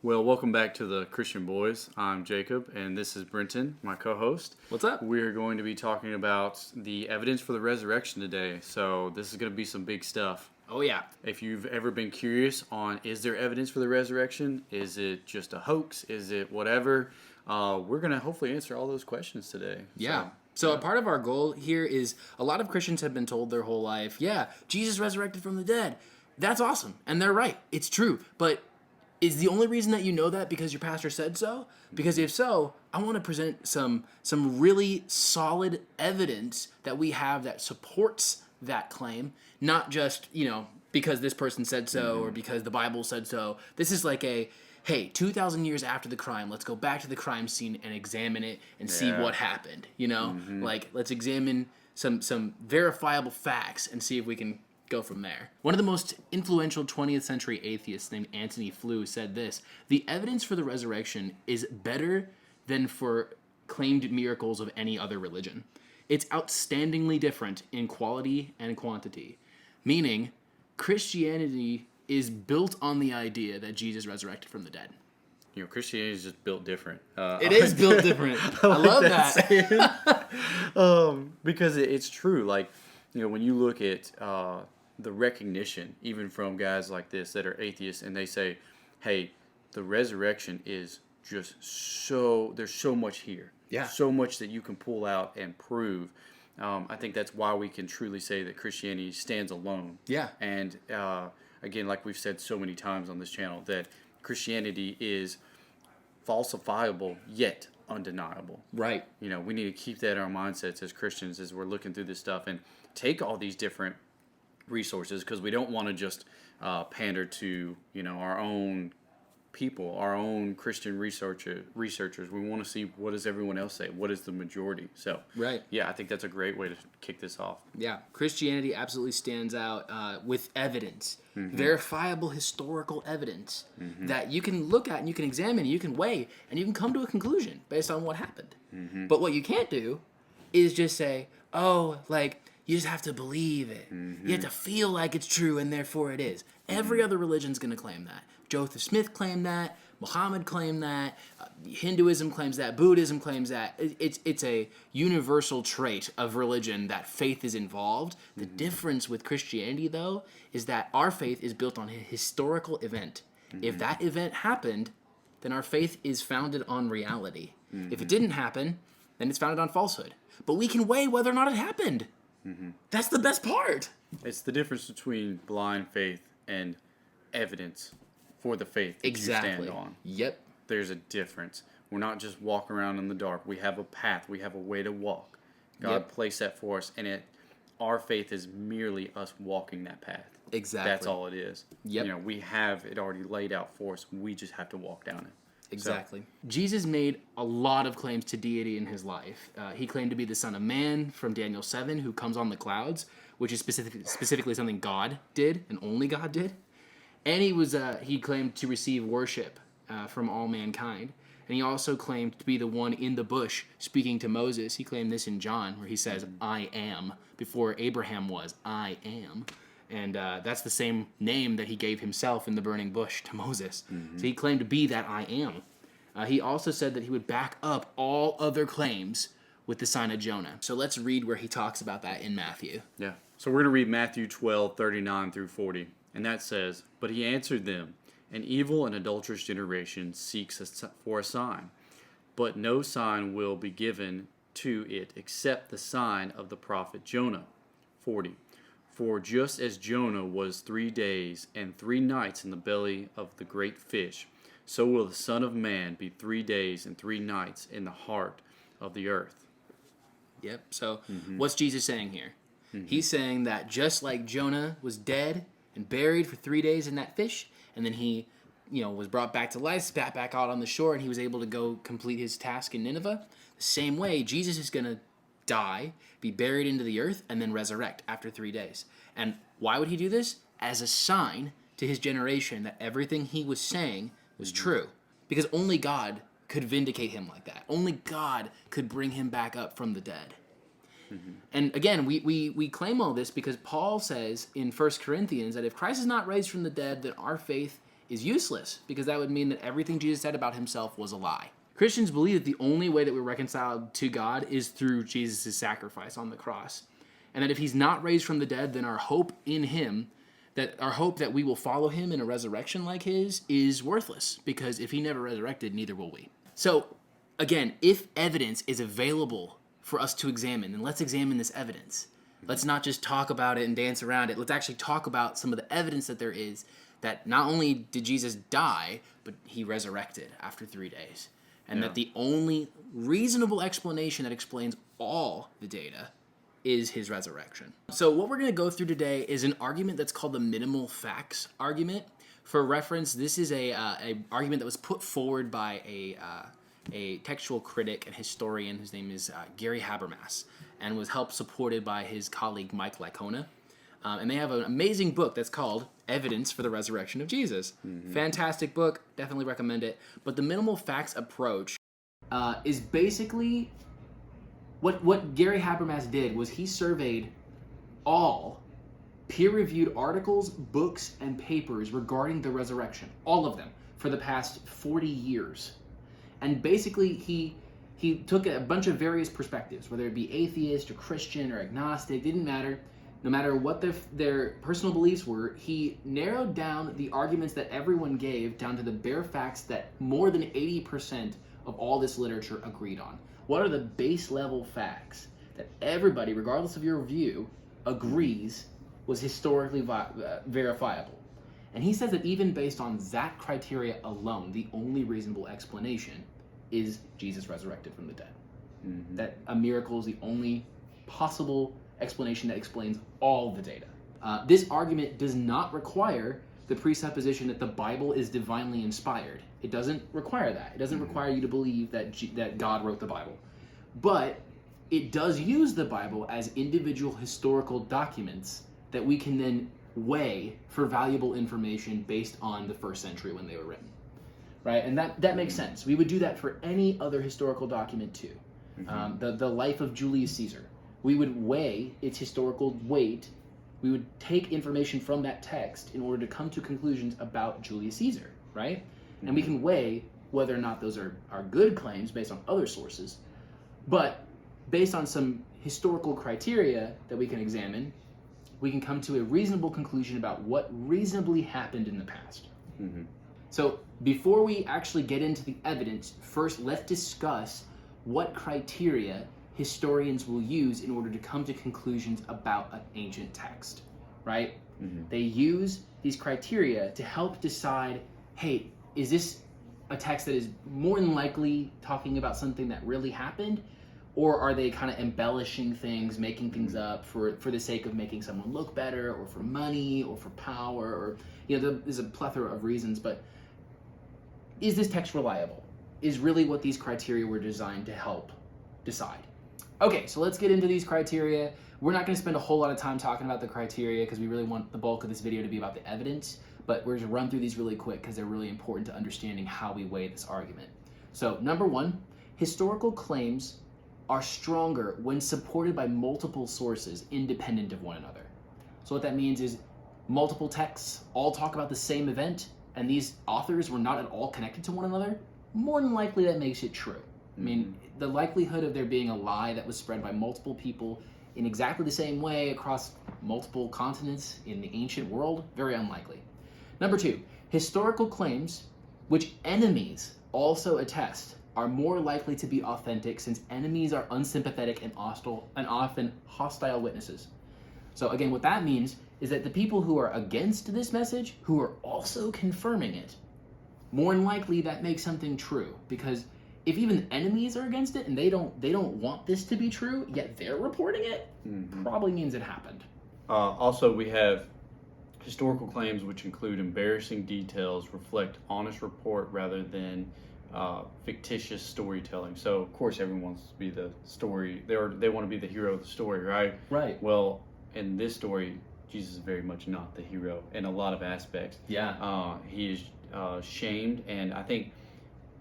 Well, welcome back to the Christian Boys. I'm Jacob, and this is Brenton, my co-host. What's up? We're going to be talking about the evidence for the resurrection today, so this is going to be some big stuff. Oh, yeah. If you've ever been curious on is there evidence for the resurrection, is it just a hoax, is it whatever, we're going to hopefully answer all those questions today. Yeah. So a part of our goal here is a lot of Christians have been told their whole life, yeah, Jesus resurrected from the dead. That's awesome. And they're right. It's true. But is the only reason that you know that because your pastor said so? Because if so, I want to present some really solid evidence that we have that supports that claim, not just, because this person said so or because the Bible said so. This is like hey, 2,000 years after the crime, let's go back to the crime scene and examine it and see what happened, Like, let's examine some verifiable facts and see if we can go from there. One of the most influential 20th century atheists named Antony Flew said this: "The evidence for the resurrection is better than for claimed miracles of any other religion. It's outstandingly different in quality and quantity." Meaning, Christianity is built on the idea that Jesus resurrected from the dead. Christianity is just built different. It is built different. I love that. Because it's true. Like, when you look at the recognition, even from guys like this that are atheists, and they say, hey, the resurrection is just there's so much here. Yeah. So much that you can pull out and prove. I think that's why we can truly say that Christianity stands alone. Yeah. And again, like we've said so many times on this channel, that Christianity is falsifiable yet undeniable. Right. We need to keep that in our mindsets as Christians as we're looking through this stuff and take all these different resources, because we don't want to just pander to our own people, our own Christian researchers. We want to see, what does everyone else say? What is the majority? So, right. Yeah, I think that's a great way to kick this off. Yeah, Christianity absolutely stands out with evidence, verifiable historical evidence that you can look at and you can examine, and you can weigh, and you can come to a conclusion based on what happened. But what you can't do is just say, you just have to believe it. You have to feel like it's true, and therefore it is. Every other religion's going to claim that. Joseph Smith claimed that. Muhammad claimed that. Hinduism claims that. Buddhism claims that. It's a universal trait of religion that faith is involved. The difference with Christianity, though, is that our faith is built on a historical event. If that event happened, then our faith is founded on reality. If it didn't happen, then it's founded on falsehood. But we can weigh whether or not it happened. That's the best part. It's the difference between blind faith and evidence for the faith that you stand on. Yep. There's a difference. We're not just walking around in the dark. We have a path. We have a way to walk. God placed that for us, and our faith is merely us walking that path. Exactly. That's all it is. Yep. We have it already laid out for us. We just have to walk down it. Exactly. Jesus made a lot of claims to deity in his life. He claimed to be the Son of Man from Daniel 7, who comes on the clouds, which is specifically something God did, and only God did. And he claimed to receive worship from all mankind. And he also claimed to be the one in the bush speaking to Moses. He claimed this in John, where he says, I am. Before Abraham was, I am. And that's the same name that he gave himself in the burning bush to Moses. So he claimed to be that I am. He also said that he would back up all other claims with the sign of Jonah. So let's read where he talks about that in Matthew. Yeah. So we're going to read Matthew 12:39 through 40. And that says, "But he answered them, an evil and adulterous generation seeks for a sign. But no sign will be given to it except the sign of the prophet Jonah." 40. "For just as Jonah was 3 days and 3 nights in the belly of the great fish, so will the Son of Man be 3 days and 3 nights in the heart of the earth." Yep. So what's Jesus saying here? He's saying that just like Jonah was dead and buried for 3 days in that fish, and then he, was brought back to life, spat back out on the shore, and he was able to go complete his task in Nineveh, the same way Jesus is going to die, be buried into the earth, and then resurrect after 3 days. And why would he do this? As a sign to his generation that everything he was saying was true. Because only God could vindicate him like that. Only God could bring him back up from the dead. And again, we claim all this because Paul says in 1 Corinthians that if Christ is not raised from the dead, then our faith is useless, because that would mean that everything Jesus said about himself was a lie. Christians believe that the only way that we're reconciled to God is through Jesus' sacrifice on the cross. And that if he's not raised from the dead, then our hope in him, that our hope that we will follow him in a resurrection like his, is worthless. Because if he never resurrected, neither will we. So, again, if evidence is available for us to examine, then let's examine this evidence. Let's not just talk about it and dance around it. Let's actually talk about some of the evidence that there is that not only did Jesus die, but he resurrected after 3 days. And that the only reasonable explanation that explains all the data is his resurrection. So what we're going to go through today is an argument that's called the minimal facts argument. For reference, this is a argument that was put forward by a textual critic and historian whose name is Gary Habermas, and was helped supported by his colleague Mike Licona. And they have an amazing book that's called Evidence for the Resurrection of Jesus. Fantastic book, definitely recommend it. But the minimal facts approach is basically what Gary Habermas did was he surveyed all peer-reviewed articles, books, and papers regarding the resurrection, all of them, for the past 40 years. And basically he took a bunch of various perspectives, whether it be atheist or Christian or agnostic, didn't matter. No matter what their personal beliefs were, he narrowed down the arguments that everyone gave down to the bare facts that more than 80% of all this literature agreed on. What are the base level facts that everybody, regardless of your view, agrees was historically verifiable? And he says that even based on that criteria alone, the only reasonable explanation is Jesus resurrected from the dead. That a miracle is the only possible explanation that explains all the data. This argument does not require the presupposition that the Bible is divinely inspired. It doesn't require that. It doesn't require you to believe that God wrote the Bible. But it does use the Bible as individual historical documents that we can then weigh for valuable information based on the first century when they were written. Right? And that makes sense. We would do that for any other historical document too. The life of Julius Caesar. We would weigh its historical weight. We would take information from that text in order to come to conclusions about Julius Caesar, right? And we can weigh whether or not those are good claims based on other sources. But based on some historical criteria that we can examine, we can come to a reasonable conclusion about what reasonably happened in the past. So before we actually get into the evidence, first let's discuss what criteria historians will use in order to come to conclusions about an ancient text, right? They use these criteria to help decide, hey, is this a text that is more than likely talking about something that really happened, or are they kind of embellishing things, making things up for the sake of making someone look better, or for money, or for power, or there's a plethora of reasons, but is this text reliable? Is really what these criteria were designed to help decide. Okay, so let's get into these criteria. We're not going to spend a whole lot of time talking about the criteria because we really want the bulk of this video to be about the evidence, but we're going to run through these really quick because they're really important to understanding how we weigh this argument. So, number one, historical claims are stronger when supported by multiple sources independent of one another. So what that means is multiple texts all talk about the same event, and these authors were not at all connected to one another. More than likely that makes it true. I mean, the likelihood of there being a lie that was spread by multiple people in exactly the same way across multiple continents in the ancient world, very unlikely. Number two, historical claims, which enemies also attest, are more likely to be authentic since enemies are unsympathetic and often hostile witnesses. So again, what that means is that the people who are against this message, who are also confirming it, more than likely that makes something true, because if even enemies are against it and they don't want this to be true, yet they're reporting it, probably means it happened. Also, we have historical claims which include embarrassing details, reflect honest report rather than fictitious storytelling. So, of course, everyone wants to be the story. They want to be the hero of the story, right? Right. Well, in this story, Jesus is very much not the hero in a lot of aspects. Yeah. He is shamed, and I think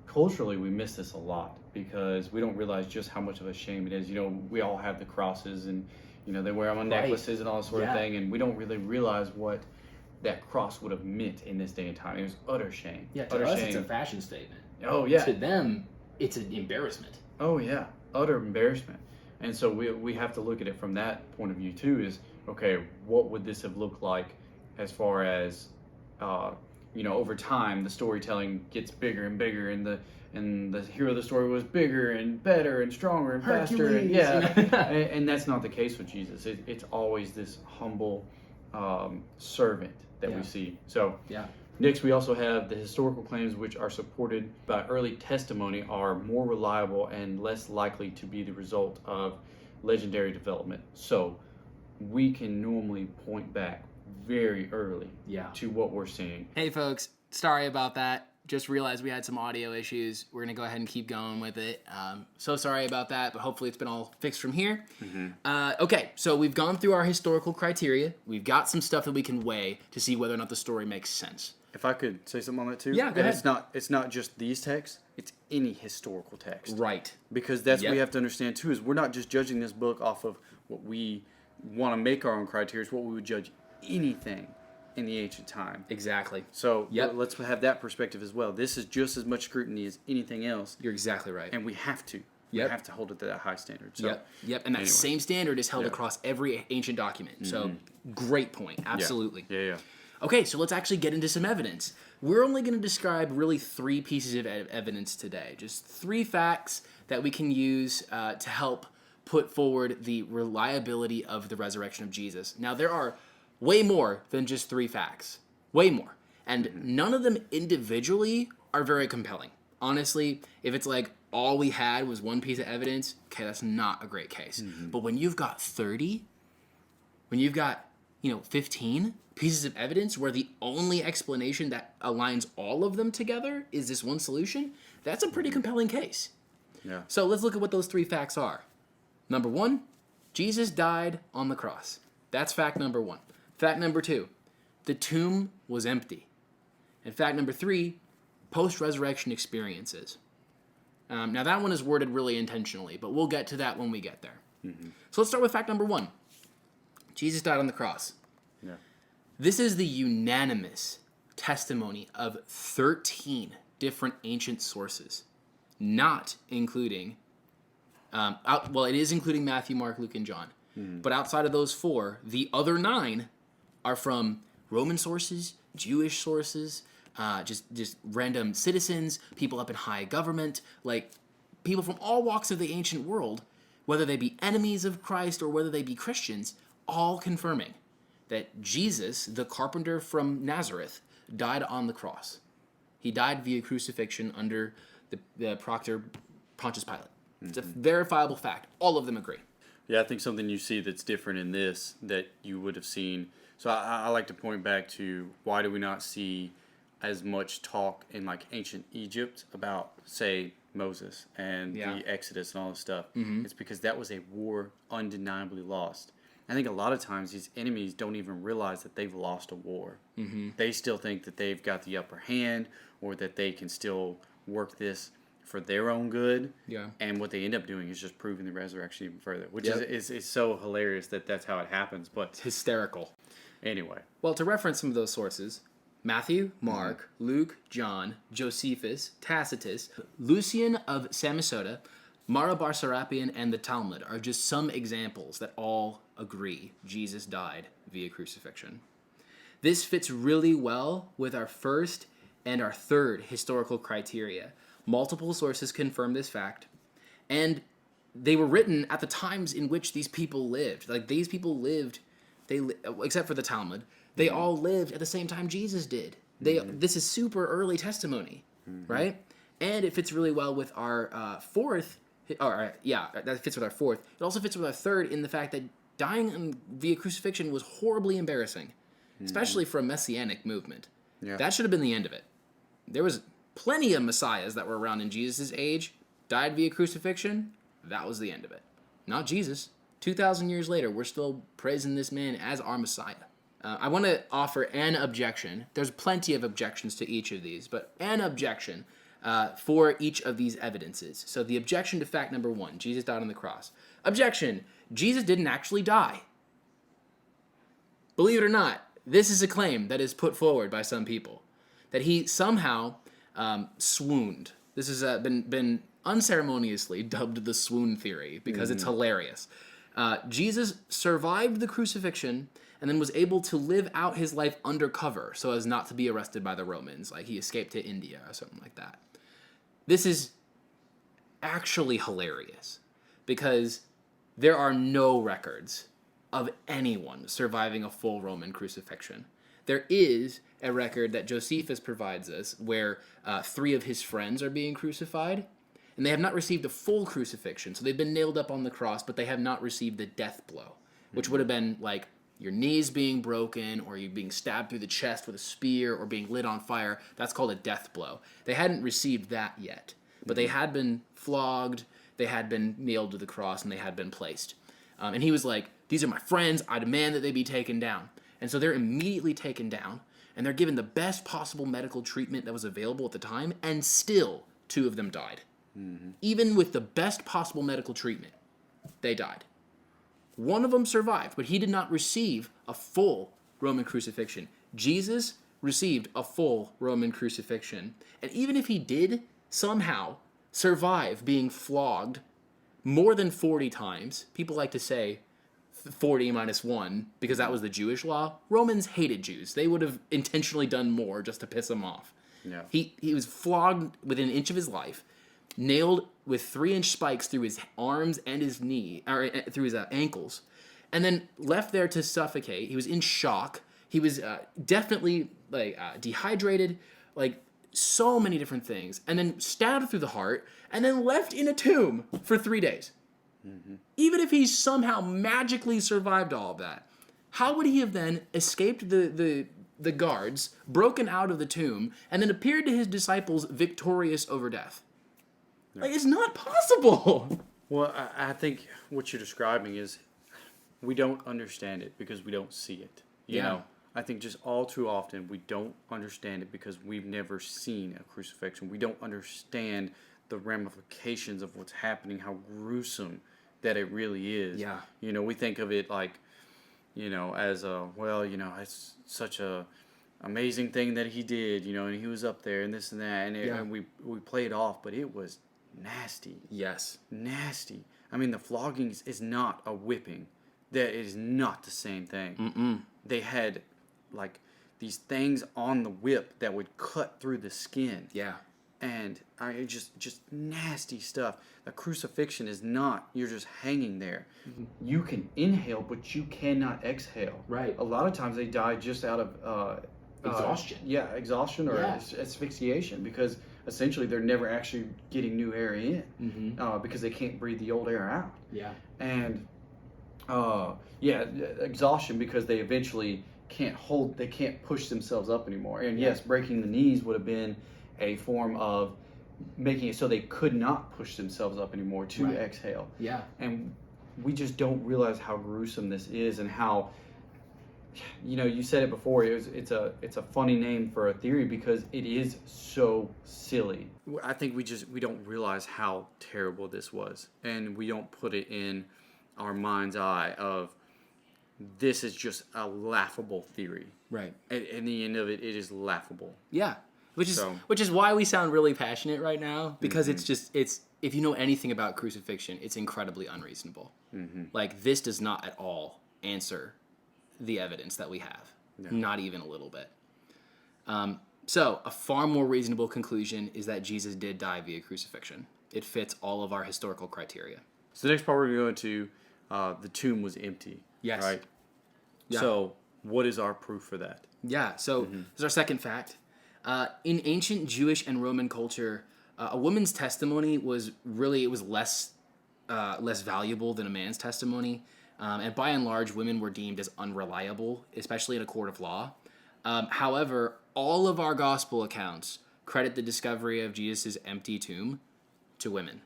culturally we miss this a lot because we don't realize just how much of a shame it is. We all have the crosses and they wear them on necklaces and all this sort of thing, and we don't really realize what that cross would have meant in this day and time. It was utter shame. Yeah, to utter us shame. it's a fashion statement. Oh yeah. To them, it's an embarrassment. Oh yeah, utter embarrassment. And so we have to look at it from that point of view too. Is okay, what would this have looked like as far as over time the storytelling gets bigger and bigger, and the hero of the story was bigger and better and stronger and faster. And, and that's not the case with Jesus. It's always this humble servant that we see. So next, we also have the historical claims which are supported by early testimony are more reliable and less likely to be the result of legendary development. So we can normally point back very early to what we're seeing. Hey folks, sorry about that. Just realized we had some audio issues. We're going to go ahead and keep going with it. So sorry about that, but hopefully it's been all fixed from here. Okay, so we've gone through our historical criteria. We've got some stuff that we can weigh to see whether or not the story makes sense. If I could say something on that too. Yeah, go ahead. It's not just these texts, it's any historical text. Right. Because that's what we have to understand too, is we're not just judging this book off of what we want to make our own criteria, it's what we would judge anything in the ancient time. Exactly. So let's have that perspective as well. This is just as much scrutiny as anything else. You're exactly right. And we have to. We have to hold it to that high standard. So, And that same standard is held across every ancient document. So great point. Absolutely. Yeah. Okay, so let's actually get into some evidence. We're only going to describe really 3 pieces of evidence today. Just 3 facts that we can use to help put forward the reliability of the resurrection of Jesus. Now, there are way more than just 3 facts. Way more. And none of them individually are very compelling. Honestly, if it's like all we had was one piece of evidence, okay, that's not a great case. But when you've got 30, when you've got 15 pieces of evidence where the only explanation that aligns all of them together is this one solution, that's a pretty compelling case. Yeah. So let's look at what those 3 facts are. Number 1, Jesus died on the cross. That's fact number 1. Fact number 2, the tomb was empty. And fact number 3, post-resurrection experiences. Now that one is worded really intentionally, but we'll get to that when we get there. So let's start with fact number 1. Jesus died on the cross. Yeah. This is the unanimous testimony of 13 different ancient sources, not including, it is including Matthew, Mark, Luke, and John. But outside of those 4, the other 9 are from Roman sources, Jewish sources, just random citizens, people up in high government, like people from all walks of the ancient world, whether they be enemies of Christ or whether they be Christians, all confirming that Jesus, the carpenter from Nazareth, died on the cross. He died via crucifixion under the proctor Pontius Pilate. It's a verifiable fact. All of them agree. Yeah, I think something you see that's different in this that you would have seen. So I like to point back to why do we not see as much talk in like ancient Egypt about, say, Moses and the Exodus and all this stuff. It's because that was a war undeniably lost. I think a lot of times these enemies don't even realize that they've lost a war. They still think that they've got the upper hand or that they can still work this for their own good. And what they end up doing is just proving the resurrection even further, which is so hilarious that that's how it happens. But it's hysterical. Anyway. Well, to reference some of those sources, Matthew, Mark, Luke, John, Josephus, Tacitus, Lucian of Samosata, Marabar Serapion, and the Talmud are just some examples that all agree Jesus died via crucifixion. This fits really well with our first and our third historical criteria. Multiple sources confirm this fact, and they were written at the times in which these people lived. Like, these people lived, except for the Talmud, they all lived at the same time Jesus did. This is super early testimony, right? And it fits really well with our fourth. That fits with our fourth. It also fits with our third in the fact that dying via crucifixion was horribly embarrassing, especially for a messianic movement. That should have been the end of it. There was plenty of messiahs that were around in Jesus' age, died via crucifixion. That was the end of it. Not Jesus. 2,000 years later, we're still praising this man as our Messiah. I want to offer an objection. There's plenty of objections to each of these, but an objection for each of these evidences. So the objection to fact number 1, Jesus died on the cross. Objection, Jesus didn't actually die. Believe it or not, this is a claim that is put forward by some people, that he somehow swooned. This has been unceremoniously dubbed the swoon theory because it's hilarious. Jesus survived the crucifixion and then was able to live out his life undercover so as not to be arrested by the Romans. Like he escaped to India or something like that. This is actually hilarious because there are no records of anyone surviving a full Roman crucifixion. There is a record that Josephus provides us where 3 of his friends are being crucified, and they have not received a full crucifixion. So they've been nailed up on the cross, but they have not received the death blow, which would have been like your knees being broken or you being stabbed through the chest with a spear or being lit on fire. That's called a death blow. They hadn't received that yet, but they had been flogged, they had been nailed to the cross, and they had been placed. And he was like, these are my friends, I demand that they be taken down. And so they're immediately taken down, and they're given the best possible medical treatment that was available at the time, and still 2 of them died. Even with the best possible medical treatment, they died. One of them survived, but he did not receive a full Roman crucifixion. Jesus received a full Roman crucifixion. And even if he did somehow survive being flogged more than 40 times, people like to say 40 minus 1 because that was the Jewish law. Romans hated Jews. They would have intentionally done more just to piss them off. Yeah. He was flogged within an inch of his life, nailed with 3-inch spikes through his arms and his knee, or through his ankles, and then left there to suffocate. He was in shock. He was definitely dehydrated, like so many different things, and then stabbed through the heart, and then left in a tomb for 3 days. Even if he somehow magically survived all of that, how would he have then escaped the guards, broken out of the tomb, and then appeared to his disciples victorious over death? Like, it's not possible. Well, I think what you're describing is we don't understand it because we don't see it. You know, I think just all too often we don't understand it because we've never seen a crucifixion. We don't understand the ramifications of what's happening, how gruesome that it really is. Yeah. You know, we think of it like, you know, as it's such a amazing thing that he did, you know, and he was up there and this and that, and we play it off, but it was nasty. Yes. Nasty. I mean, the flogging is not a whipping. That is not the same thing. They had, like, these things on the whip that would cut through the skin. Yeah. And just nasty stuff. The crucifixion is not, you're just hanging there. You can inhale, but you cannot exhale. Right. A lot of times they die just out of exhaustion. Exhaustion or asphyxiation, because essentially they're never actually getting new air in because they can't breathe the old air out. Yeah. And exhaustion because they eventually can't push themselves up anymore. And yes, breaking the knees would have been a form of making it so they could not push themselves up anymore to exhale. Yeah. And we just don't realize how gruesome this is and how, you know, you said it before, it's a funny name for a theory because it is so silly. I think we don't realize how terrible this was, and we don't put it in our mind's eye of this is just a laughable theory. Right. At the end of it, it is laughable. Yeah. Which is why we sound really passionate right now, because it's if you know anything about crucifixion, it's incredibly unreasonable. Like, this does not at all answer the evidence that we have. No. Not even a little bit. So a far more reasonable conclusion is that Jesus did die via crucifixion. It fits all of our historical criteria. So the next part we're going to the tomb was empty. Yes. Right? Yeah. So what is our proof for that? Yeah, so this is our second fact. In ancient Jewish and Roman culture, a woman's testimony was less valuable than a man's testimony. And by and large, women were deemed as unreliable, especially in a court of law. However, all of our gospel accounts credit the discovery of Jesus' empty tomb to women.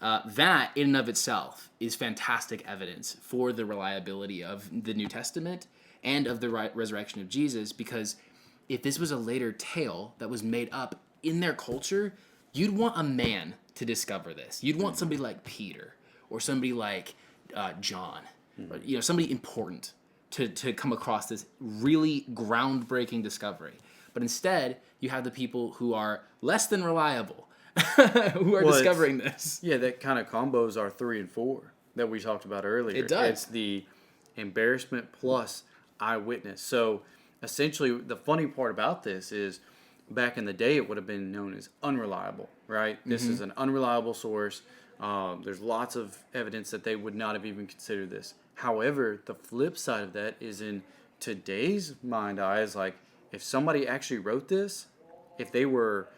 That, in and of itself, is fantastic evidence for the reliability of the New Testament and of the resurrection of Jesus, because if this was a later tale that was made up in their culture, you'd want a man to discover this. You'd want somebody like Peter or somebody like John, or, somebody important to come across this really groundbreaking discovery. But instead, you have the people who are less than reliable who are discovering this. Yeah, that kind of combos our 3 and 4 that we talked about earlier. It does. It's the embarrassment plus eyewitness. So essentially, the funny part about this is back in the day, it would have been known as unreliable, right? This is an unreliable source. There's lots of evidence that they would not have even considered this. However, the flip side of that is in today's mind eyes, like if somebody actually wrote this, if they were,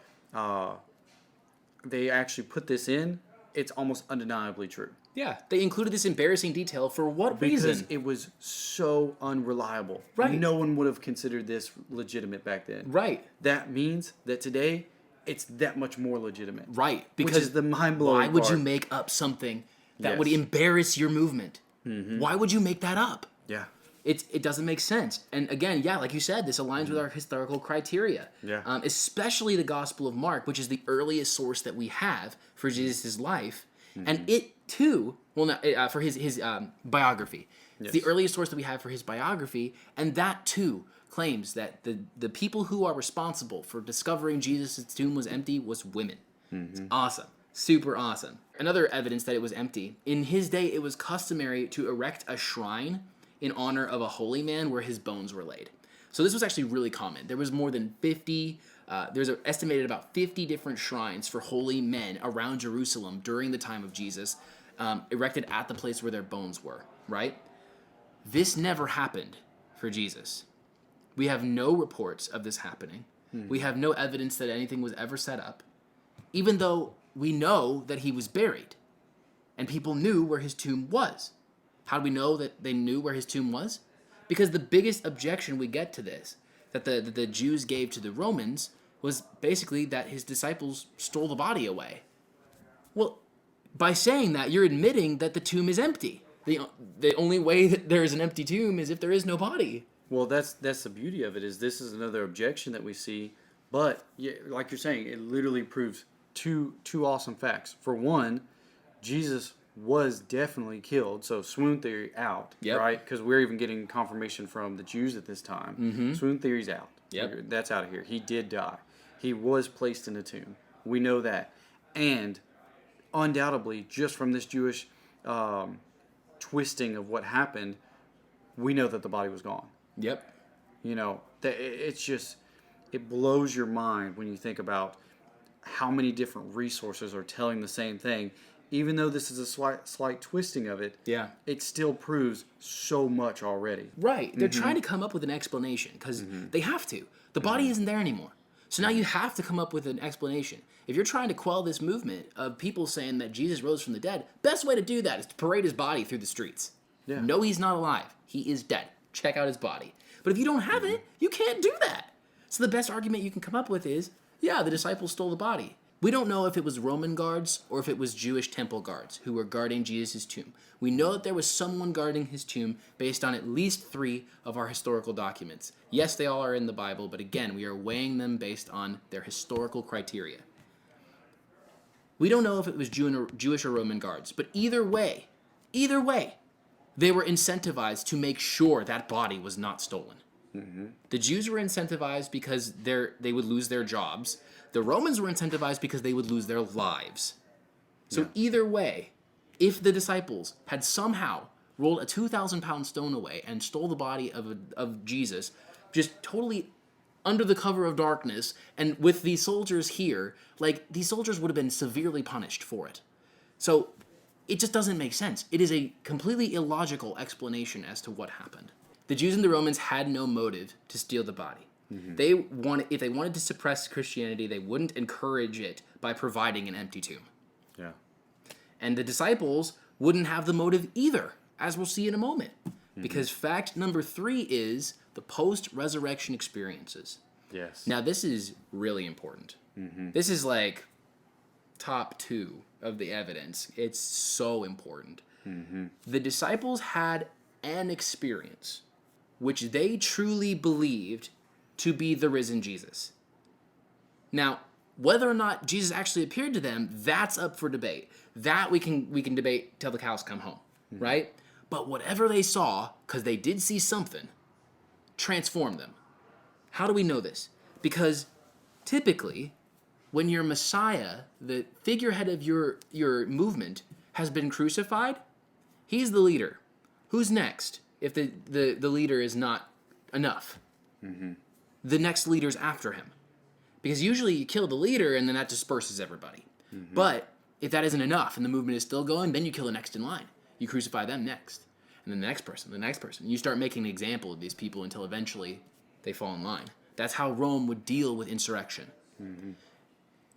they actually put this in, it's almost undeniably true. Yeah, they included this embarrassing detail for what Because reason? it was so unreliable. Right. No one would have considered this legitimate back then. Right. That means that today, it's that much more legitimate. Right. Which Because is the mind-blowing why would part. you make up something that would Yes. embarrass your movement? Why would you make that up? Yeah. It doesn't make sense. And again, yeah, like you said, this aligns with our historical criteria. Yeah. Especially the Gospel of Mark, which is the earliest source that we have for Jesus' life. And it, too, well, not, for his biography. It's the earliest source that we have for his biography. And that, too, claims that the people who are responsible for discovering Jesus' tomb was empty was women. It's awesome. Super awesome. Another evidence that it was empty. In his day, it was customary to erect a shrine in honor of a holy man where his bones were laid. So this was actually really common. There was more than 50, there's an estimated about 50 different shrines for holy men around Jerusalem during the time of Jesus, erected at the place where their bones were, right? This never happened for Jesus. We have no reports of this happening. We have no evidence that anything was ever set up, even though we know that he was buried and people knew where his tomb was. How do we know that they knew where his tomb was? Because the biggest objection we get to this, that the Jews gave to the Romans, was basically that his disciples stole the body away. Well, by saying that, you're admitting that the tomb is empty. The only way that there is an empty tomb is if there is no body. Well, that's the beauty of it, is this is another objection that we see. But, yeah, like you're saying, it literally proves two awesome facts. For one, Jesus was definitely killed, so swoon theory out, right? Because we're even getting confirmation from the Jews at this time. Swoon theory's out. That's out of here. He did die. He was placed in a tomb. We know that. And undoubtedly, just from this Jewish twisting of what happened, we know that the body was gone. You know, it's just, it blows your mind when you think about how many different resources are telling the same thing. Even though this is a slight twisting of it, it still proves so much already. Right. They're trying to come up with an explanation because they have to. The body isn't there anymore. So now you have to come up with an explanation. If you're trying to quell this movement of people saying that Jesus rose from the dead, best way to do that is to parade his body through the streets. No, he's not alive. He is dead. Check out his body. But if you don't have it, you can't do that. So the best argument you can come up with is, yeah, the disciples stole the body. We don't know if it was Roman guards or if it was Jewish temple guards who were guarding Jesus' tomb. We know that there was someone guarding his tomb based on at least 3 of our historical documents. Yes, they all are in the Bible, but again, we are weighing them based on their historical criteria. We don't know if it was Jewish or Roman guards, but either way, they were incentivized to make sure that body was not stolen. The Jews were incentivized because they would lose their jobs. The Romans were incentivized because they would lose their lives. So either way, if the disciples had somehow rolled a 2,000-pound stone away and stole the body of Jesus, just totally under the cover of darkness, and with these soldiers here, like, these soldiers would have been severely punished for it. So it just doesn't make sense. It is a completely illogical explanation as to what happened. The Jews and the Romans had no motive to steal the body. If they wanted to suppress Christianity, they wouldn't encourage it by providing an empty tomb. And the disciples wouldn't have the motive either, as we'll see in a moment. Because fact number 3 is the post-resurrection experiences. Now, this is really important. This is like top 2 of the evidence. It's so important. The disciples had an experience which they truly believed to be the risen Jesus. Now, whether or not Jesus actually appeared to them, that's up for debate. That we can debate till the cows come home, right? But whatever they saw, because they did see something, transformed them. How do we know this? Because typically, when your Messiah, the figurehead of your movement, has been crucified, he's the leader. Who's next if the leader is not enough? Mm-hmm. The next leader's after him. Because usually you kill the leader and then that disperses everybody. Mm-hmm. But if that isn't enough and the movement is still going, then you kill the next in line. You crucify them next. And then the next person, the next person. You start making an example of these people until eventually they fall in line. That's how Rome would deal with insurrection. Mm-hmm.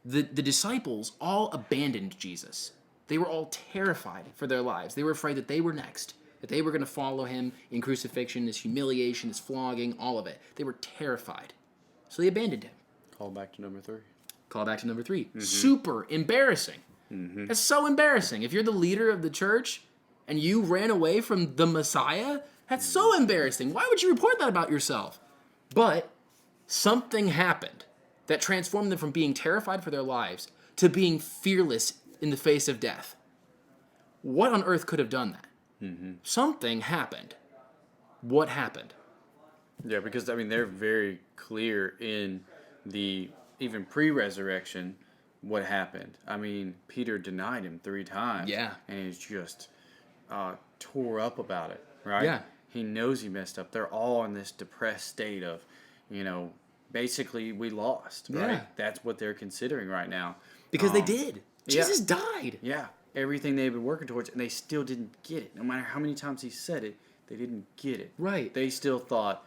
The disciples all abandoned Jesus. They were all terrified for their lives. They were afraid that they were next, that they were going to follow him in crucifixion, his humiliation, his flogging, all of it. They were terrified. So they abandoned him. Call back to number 3. Call back to number 3. Mm-hmm. Super embarrassing. Mm-hmm. That's so embarrassing. If you're the leader of the church and you ran away from the Messiah, that's so embarrassing. Why would you report that about yourself? But something happened that transformed them from being terrified for their lives to being fearless in the face of death. What on earth could have done that? Mm-hmm. Something happened. What happened? Yeah, because, they're very clear in the, even pre-resurrection, what happened. Peter denied him 3 times. Yeah. And he's just tore up about it, right? Yeah. He knows he messed up. They're all in this depressed state of, basically we lost, right? Yeah. That's what they're considering right now. Because they did. Jesus yeah. died. Yeah. Everything they've been working towards, and they still didn't get it. No matter how many times he said it, they didn't get it. Right. They still thought,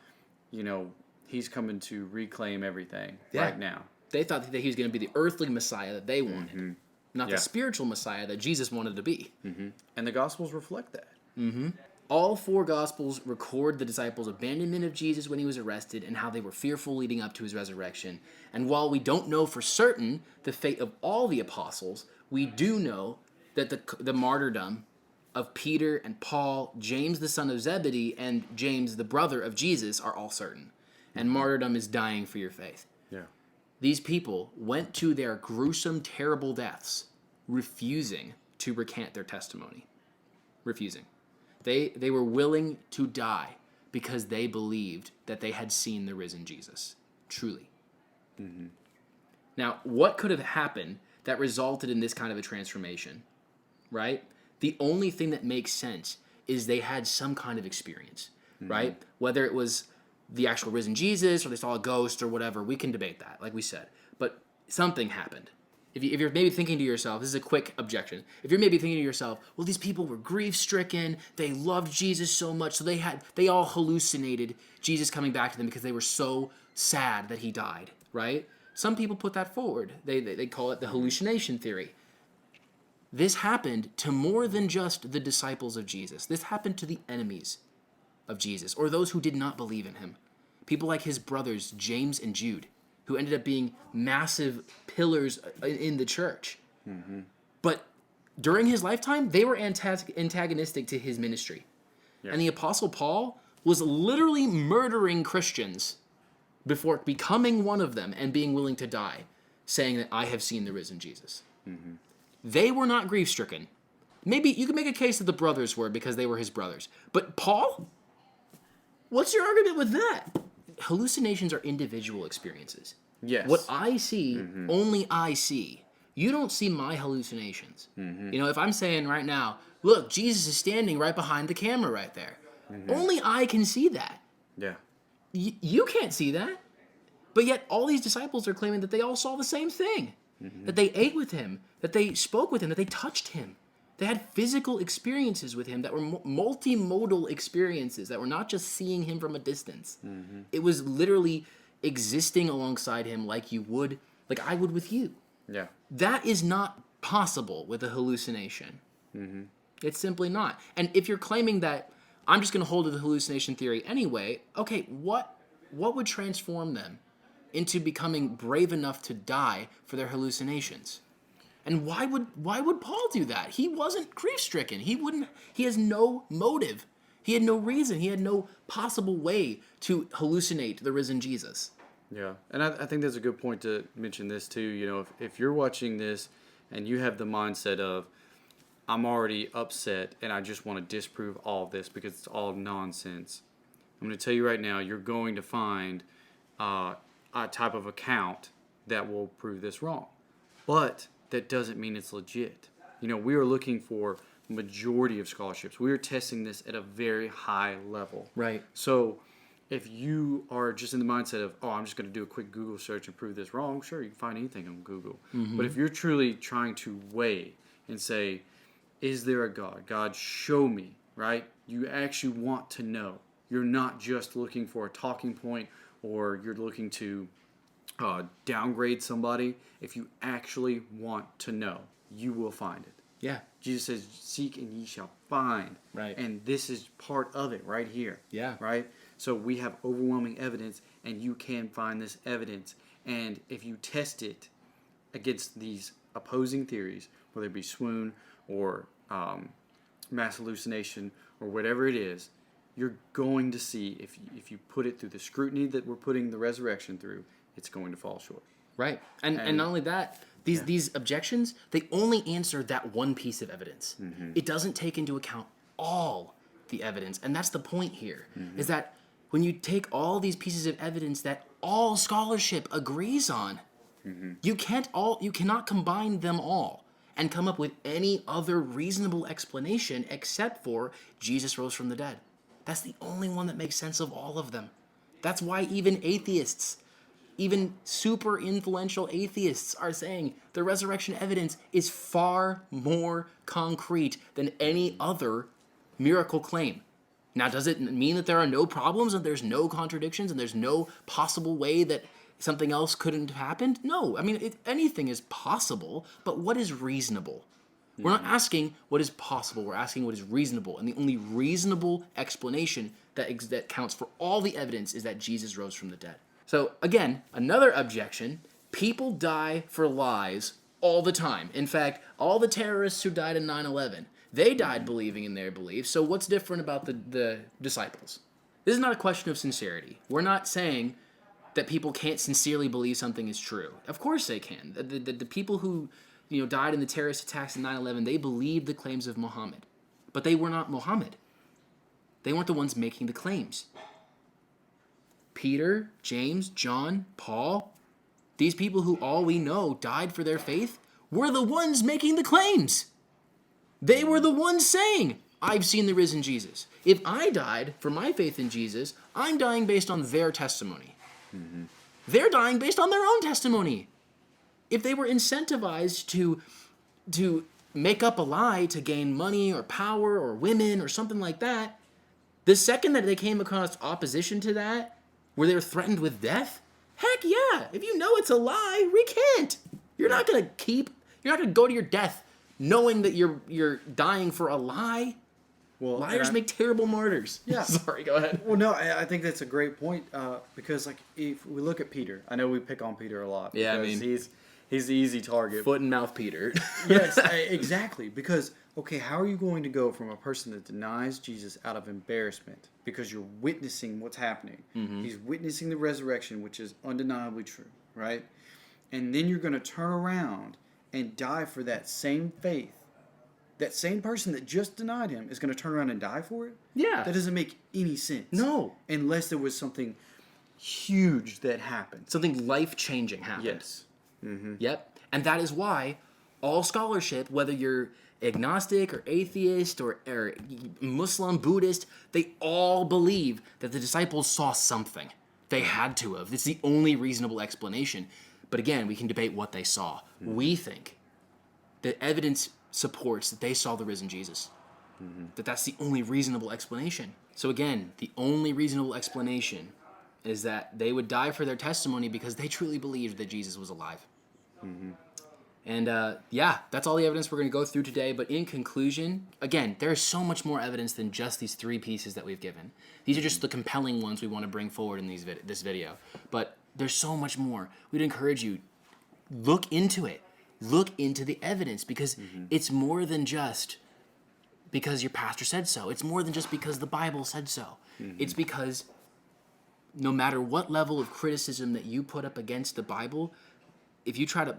he's coming to reclaim everything right now. They thought that he was going to be the earthly Messiah that they wanted, mm-hmm. not the spiritual Messiah that Jesus wanted to be. Mm-hmm. And the Gospels reflect that. Mm-hmm. All 4 Gospels record the disciples' abandonment of Jesus when he was arrested and how they were fearful leading up to his resurrection. And while we don't know for certain the fate of all the apostles, we do know that the martyrdom of Peter and Paul, James the son of Zebedee, and James the brother of Jesus are all certain. And martyrdom is dying for your faith. Yeah. These people went to their gruesome, terrible deaths, refusing to recant their testimony. Refusing. They were willing to die because they believed that they had seen the risen Jesus. Truly. Mm-hmm. Now, what could have happened that resulted in this kind of a transformation? Right? The only thing that makes sense is they had some kind of experience. Mm-hmm. Right? Whether it was the actual risen Jesus or they saw a ghost or whatever, we can debate that, like we said. But something happened. If you're maybe thinking to yourself, this is a quick objection. If you're maybe thinking to yourself, well, these people were grief-stricken, they loved Jesus so much, so they all hallucinated Jesus coming back to them because they were so sad that he died, right? Some people put that forward. They call it the hallucination theory. This happened to more than just the disciples of Jesus. This happened to the enemies of Jesus, or those who did not believe in him. People like his brothers, James and Jude, who ended up being massive pillars in the church. Mm-hmm. But during his lifetime, they were antagonistic to his ministry. Yeah. And the Apostle Paul was literally murdering Christians before becoming one of them and being willing to die, saying that I have seen the risen Jesus. Mm-hmm. They were not grief-stricken. Maybe you could make a case that the brothers were because they were his brothers. But Paul? What's your argument with that? Hallucinations are individual experiences. Yes. What I see, only I see. You don't see my hallucinations. Mm-hmm. If I'm saying right now, look, Jesus is standing right behind the camera right there. Mm-hmm. Only I can see that. Yeah. You can't see that. But yet all these disciples are claiming that they all saw the same thing. Mm-hmm. That they ate with him, that they spoke with him, that they touched him. They had physical experiences with him that were multimodal experiences that were not just seeing him from a distance. Mm-hmm. It was literally existing alongside him like I would with you. Yeah. That is not possible with a hallucination. Mm-hmm. It's simply not. And if you're claiming that I'm just going to hold to the hallucination theory anyway, okay, what would transform them into becoming brave enough to die for their hallucinations? And why would Paul do that? He wasn't grief-stricken. He has no motive. He had no reason. He had no possible way to hallucinate the risen Jesus. Yeah. And I think that's a good point to mention this too. If you're watching this and you have the mindset of, I'm already upset and I just want to disprove all of this because it's all nonsense. I'm going to tell you right now, you're going to find a type of account that will prove this wrong. But that doesn't mean it's legit. We are looking for majority of scholarships. We are testing this at a very high level. Right. So if you are just in the mindset of, I'm just going to do a quick Google search and prove this wrong, sure, you can find anything on Google. But if you're truly trying to weigh and say, is there a God? God, show me, right? You actually want to know. You're not just looking for a talking point or you're looking to downgrade somebody. If you actually want to know, you will find it. Yeah. Jesus says, seek and ye shall find. Right. And this is part of it right here. Yeah. Right? So we have overwhelming evidence, and you can find this evidence. And if you test it against these opposing theories, whether it be swoon or mass hallucination or whatever it is, you're going to see, if you put it through the scrutiny that we're putting the resurrection through, it's going to fall short. Right. And not only that, these objections, they only answer that one piece of evidence. It doesn't take into account all the evidence. And that's the point here, is that when you take all these pieces of evidence that all scholarship agrees on, you cannot combine them all and come up with any other reasonable explanation except for Jesus rose from the dead. That's the only one that makes sense of all of them. That's why even atheists, even super influential atheists, are saying the resurrection evidence is far more concrete than any other miracle claim. Now, does it mean that there are no problems and there's no contradictions and there's no possible way that something else couldn't have happened? No. I mean, anything is possible, but what is reasonable? We're not asking what is possible. We're asking what is reasonable. And the only reasonable explanation that counts for all the evidence is that Jesus rose from the dead. So, again, another objection. People die for lies all the time. In fact, all the terrorists who died in 9/11, they died believing in their beliefs. So what's different about the disciples? This is not a question of sincerity. We're not saying that people can't sincerely believe something is true. Of course they can. The people who died in the terrorist attacks in 9/11, they believed the claims of Muhammad. But they were not Muhammad. They weren't the ones making the claims. Peter, James, John, Paul, these people who all we know died for their faith, were the ones making the claims. They were the ones saying, I've seen the risen Jesus. If I died for my faith in Jesus, I'm dying based on their testimony. They're dying based on their own testimony. If they were incentivized to make up a lie to gain money or power or women or something like that, the second that they came across opposition to that, where they were threatened with death, heck yeah, if you know it's a lie, recant. You're not gonna go to your death knowing that you're dying for a lie. Well, liars make terrible martyrs. Yeah. Sorry, go ahead. Well, no, I think that's a great point because, if we look at Peter, I know we pick on Peter a lot. Yeah, because he's the easy target. Foot and mouth Peter. Yes, exactly. Because, okay, how are you going to go from a person that denies Jesus out of embarrassment because you're witnessing what's happening? He's witnessing the resurrection, which is undeniably true, right? And then you're going to turn around and die for that same faith. That same person that just denied him is going to turn around and die for it? Yeah. That doesn't make any sense. No. Unless there was something huge that happened. Something life-changing happened. Yes. Yep. And that is why all scholarship, whether you're agnostic or atheist or Muslim, Buddhist, they all believe that the disciples saw something. They had to have. It's the only reasonable explanation. But again, we can debate what they saw. We think that evidence supports that they saw the risen Jesus. That's the only reasonable explanation. So again, the only reasonable explanation is that they would die for their testimony because they truly believed that Jesus was alive. And that's all the evidence we're going to go through today. But in conclusion, again, there is so much more evidence than just these three pieces that we've given. These are just the compelling ones we want to bring forward in this video. But there's so much more. We'd encourage you, look into it. Look into the evidence because it's more than just because your pastor said so. It's more than just because the Bible said so. It's because no matter what level of criticism that you put up against the Bible, if you try to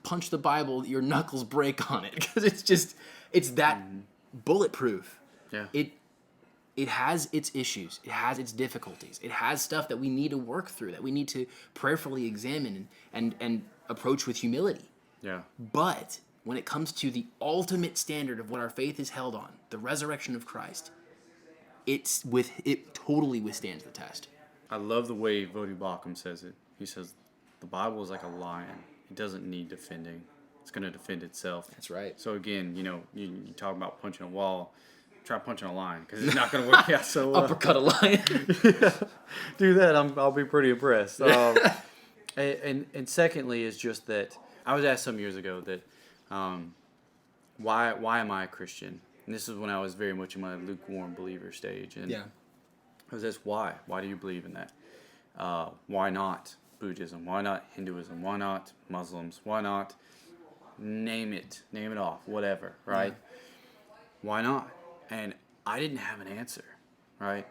punch the Bible, your knuckles break on it because it's that bulletproof. Yeah. It has its issues. It has its difficulties. It has stuff that we need to work through, that we need to prayerfully examine and approach with humility. Yeah. But when it comes to the ultimate standard of what our faith is held on, the resurrection of Christ, it totally withstands the test. I love the way Vodi Bakum says it. He says, the Bible is like a lion. It doesn't need defending. It's going to defend itself. That's right. So again, you talk about punching a wall. Try punching a lion because it's not going to work out so well. Uppercut a lion. Do that. I'll be pretty impressed. And secondly is just that I was asked some years ago that why am I a Christian? And this is when I was very much in my lukewarm believer stage. And Yeah. I was asked why. Why do you believe in that? Why not Buddhism? Why not Hinduism? Why not Muslims? Why not name it off, whatever, right? Yeah. Why not? And I didn't have an answer, right?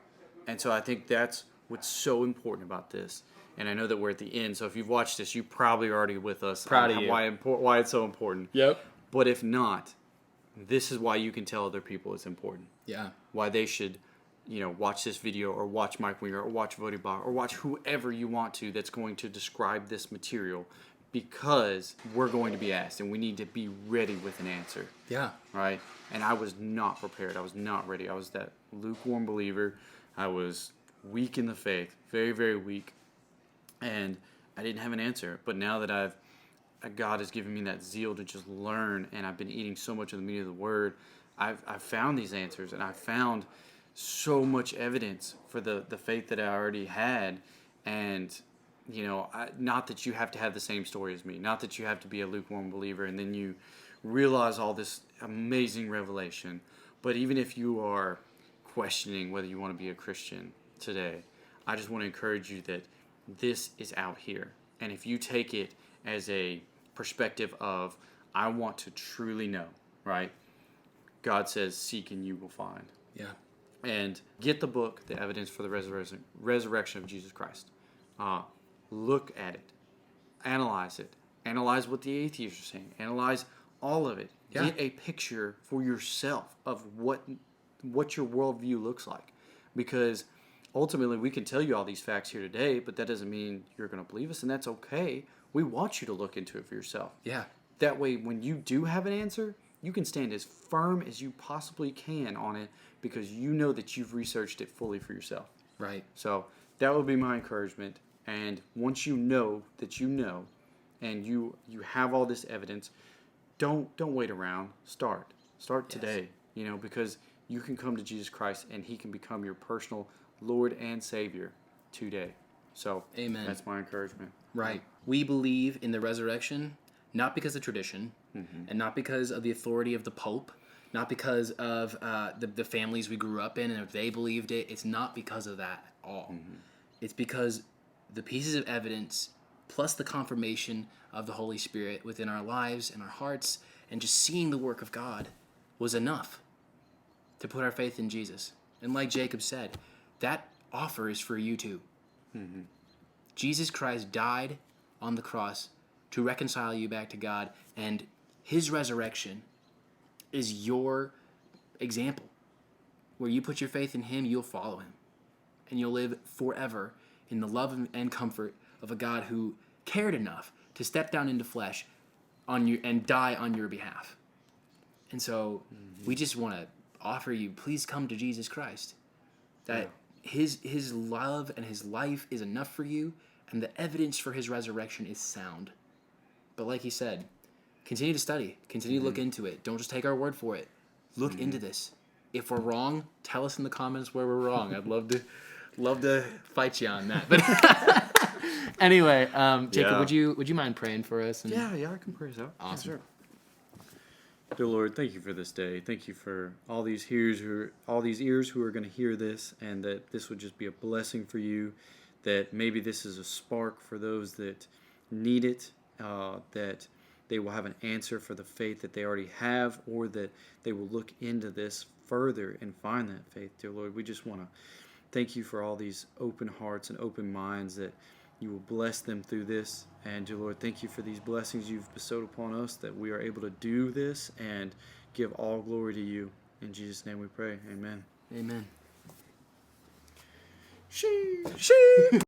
And so I think that's what's so important about this. And I know that we're at the end, so if you've watched this, you probably are already with us. Proud of you. Why it's so important. Yep. But if not, this is why you can tell other people it's important. Yeah. Why they should, watch this video or watch Mike Winger or watch Vodibah or watch whoever you want to that's going to describe this material, because we're going to be asked and we need to be ready with an answer. Yeah. Right? And I was not prepared. I was not ready. I was that lukewarm believer. I was weak in the faith, very, very weak. And I didn't have an answer. But now that God has given me that zeal to just learn, and I've been eating so much of the meat of the Word, I've found these answers, and I found so much evidence for the faith that I already had. And not that you have to have the same story as me, not that you have to be a lukewarm believer and then you realize all this amazing revelation. But even if you are questioning whether you want to be a Christian today, I just want to encourage you that this is out here. And if you take it as a perspective of, I want to truly know, right? God says, seek and you will find. Yeah. And get the book, The Evidence for the Resurrection of Jesus Christ. Look at it. Analyze it. Analyze what the atheists are saying. Analyze all of it. Yeah. Get a picture for yourself of what your worldview looks like. Because ultimately we can tell you all these facts here today, but that doesn't mean you're going to believe us, and that's okay. We want you to look into it for yourself. Yeah. That way, when you do have an answer, you can stand as firm as you possibly can on it because you know that you've researched it fully for yourself. Right. So that would be my encouragement. And once you know that you know, and you have all this evidence, don't wait around. Start today. Because you can come to Jesus Christ and He can become your personal Lord and Savior today. So Amen. That's my encouragement. Right. We believe in the resurrection, not because of tradition, and not because of the authority of the Pope, not because of the families we grew up in, and if they believed it. It's not because of that at all. It's because the pieces of evidence, plus the confirmation of the Holy Spirit within our lives and our hearts, and just seeing the work of God was enough to put our faith in Jesus. And like Jacob said, that offer is for you too. Jesus Christ died on the cross to reconcile you back to God, and His resurrection is your example. Where you put your faith in Him, you'll follow Him. And you'll live forever in the love and comfort of a God who cared enough to step down into flesh on you and die on your behalf. And so we just want to offer you, please come to Jesus Christ. That His love and His life is enough for you, and the evidence for His resurrection is sound. But like He said, continue to study. Continue to look into it. Don't just take our word for it. Look into this. If we're wrong, tell us in the comments where we're wrong. I'd love to fight you on that. But anyway, Jacob, would you mind praying for us? Yeah, I can pray so. Awesome. Yeah, sure. Dear Lord, thank you for this day. Thank you for all these ears who are going to hear this, and that this would just be a blessing for you. That maybe this is a spark for those that need it. That they will have an answer for the faith that they already have, or that they will look into this further and find that faith. Dear Lord, we just want to thank you for all these open hearts and open minds that you will bless them through this. And dear Lord, thank you for these blessings you've bestowed upon us, that we are able to do this and give all glory to you. In Jesus' name we pray. Amen. Amen. Sheep.